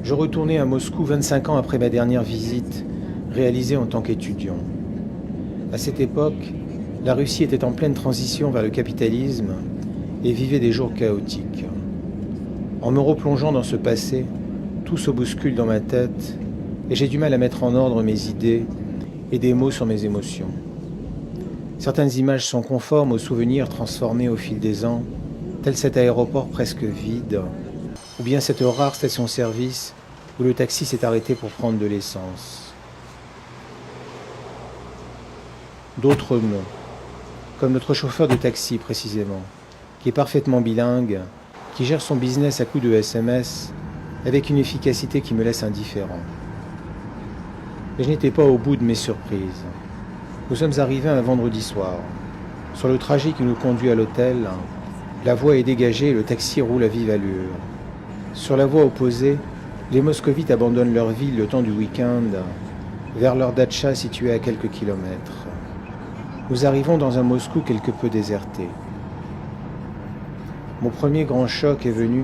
Je retournais à Moscou 25 ans après ma dernière visite, réalisée en tant qu'étudiant. À cette époque, la Russie était en pleine transition vers le capitalisme et vivait des jours chaotiques. En me replongeant dans ce passé, tout se bouscule dans ma tête et j'ai du mal à mettre en ordre mes idées et des mots sur mes émotions. Certaines images sont conformes aux souvenirs transformés au fil des ans, tel cet aéroport presque vide, ou bien cette rare station-service où le taxi s'est arrêté pour prendre de l'essence. D'autres non, comme notre chauffeur de taxi précisément, qui est parfaitement bilingue, qui gère son business à coups de SMS avec une efficacité qui me laisse indifférent. Et je n'étais pas au bout de mes surprises. Nous sommes arrivés un vendredi soir. Sur le trajet qui nous conduit à l'hôtel, la voie est dégagée et le taxi roule à vive allure. Sur la voie opposée, les moscovites abandonnent leur ville le temps du week-end vers leur datcha situé à quelques kilomètres. Nous arrivons dans un Moscou quelque peu déserté. Mon premier grand choc est venu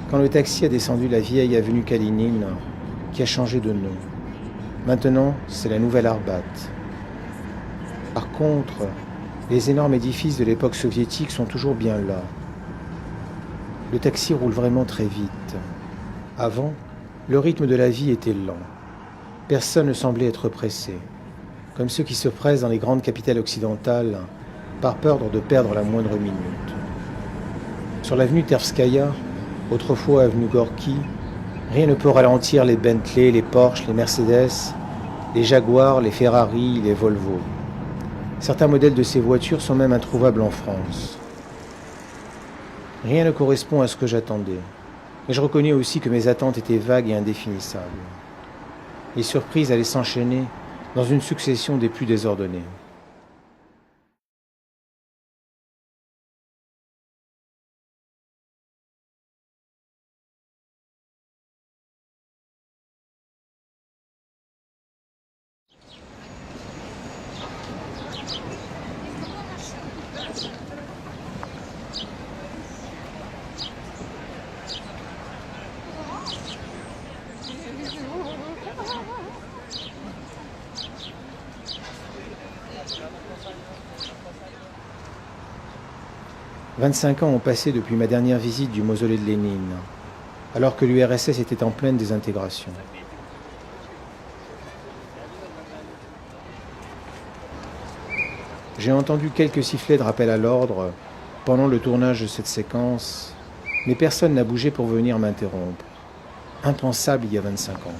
quand le taxi a descendu la vieille avenue Kalinine qui a changé de nom. Maintenant, c'est la nouvelle Arbat. Par contre, les énormes édifices de l'époque soviétique sont toujours bien là. Le taxi roule vraiment très vite. Avant, le rythme de la vie était lent. Personne ne semblait être pressé, comme ceux qui se pressent dans les grandes capitales occidentales par peur de perdre la moindre minute. Sur l'avenue Tervskaya, autrefois avenue Gorky, rien ne peut ralentir les Bentley, les Porsche, les Mercedes, les Jaguars, les Ferrari, les Volvo. Certains modèles de ces voitures sont même introuvables en France. Rien ne correspond à ce que j'attendais, mais je reconnais aussi que mes attentes étaient vagues et indéfinissables. Les surprises allaient s'enchaîner dans une succession des plus désordonnées. « 25 ans ont passé depuis ma dernière visite du mausolée de Lénine, alors que l'URSS était en pleine désintégration. J'ai entendu quelques sifflets de rappel à l'ordre pendant le tournage de cette séquence, mais personne n'a bougé pour venir m'interrompre. Impensable il y a 25 ans.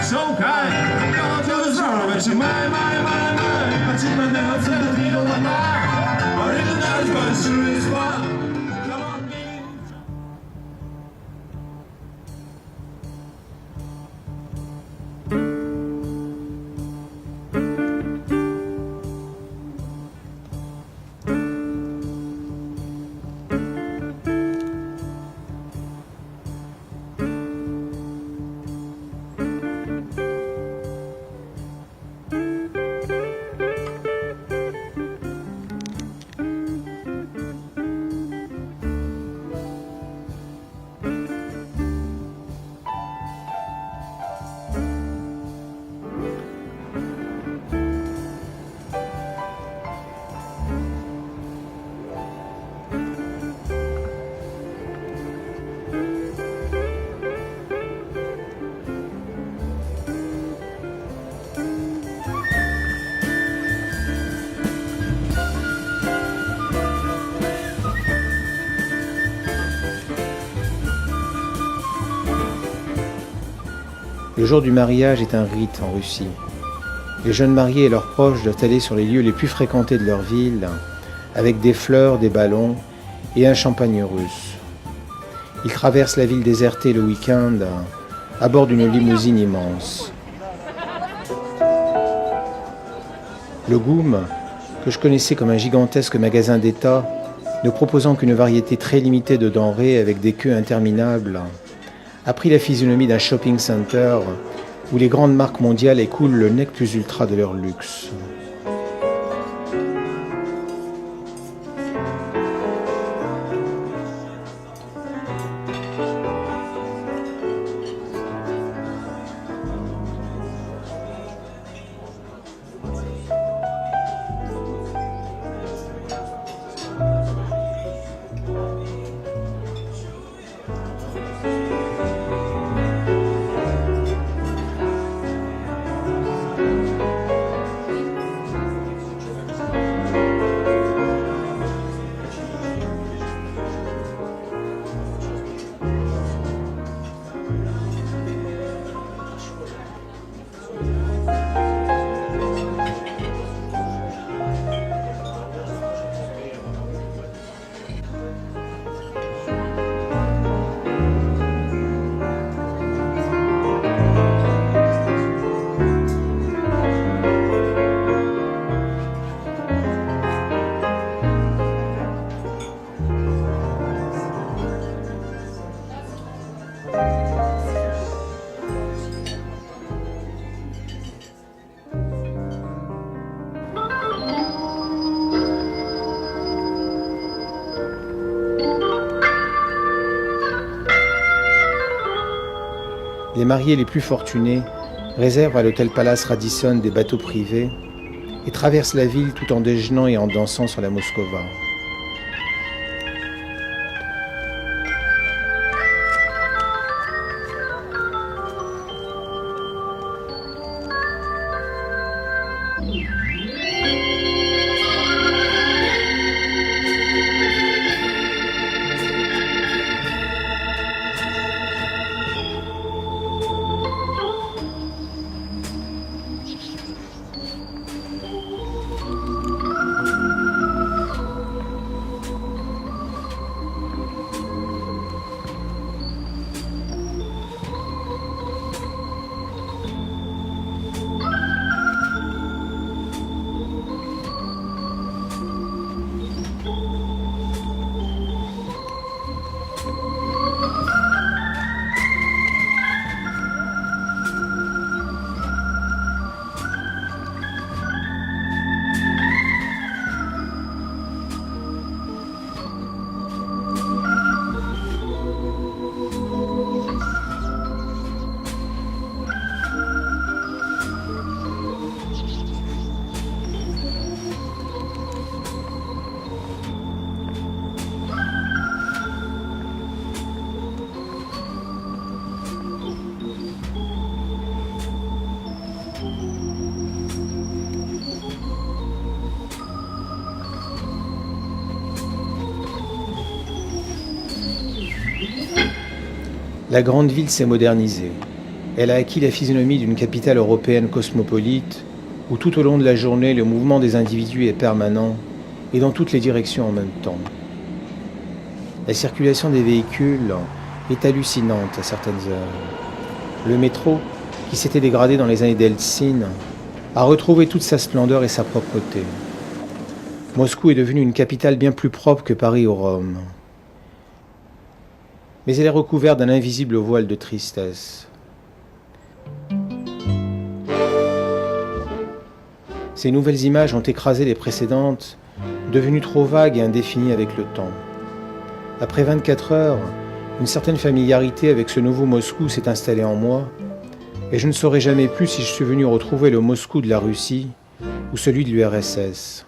so kind. Down to the sun, but you my, I keep my nails to the needle. Le jour du mariage est un rite en Russie. Les jeunes mariés et leurs proches doivent aller sur les lieux les plus fréquentés de leur ville, avec des fleurs, des ballons et un champagne russe. Ils traversent la ville désertée le week-end à bord d'une limousine immense. Le GUM, que je connaissais comme un gigantesque magasin d'État, ne proposant qu'une variété très limitée de denrées avec des queues interminables, a pris la physionomie d'un shopping center où les grandes marques mondiales écoulent le nec plus ultra de leur luxe. Les mariés les plus fortunés réservent à l'hôtel Palace Radisson des bateaux privés et traversent la ville tout en déjeunant et en dansant sur la Moskova. La grande ville s'est modernisée. Elle a acquis la physionomie d'une capitale européenne cosmopolite, où tout au long de la journée, le mouvement des individus est permanent et dans toutes les directions en même temps. La circulation des véhicules est hallucinante à certaines heures. Le métro, qui s'était dégradé dans les années d'Eltsine, a retrouvé toute sa splendeur et sa propreté. Moscou est devenue une capitale bien plus propre que Paris ou Rome. Mais elle est recouverte d'un invisible voile de tristesse. Ces nouvelles images ont écrasé les précédentes, devenues trop vagues et indéfinies avec le temps. Après 24 heures, une certaine familiarité avec ce nouveau Moscou s'est installée en moi, et je ne saurais jamais plus si je suis venu retrouver le Moscou de la Russie ou celui de l'URSS.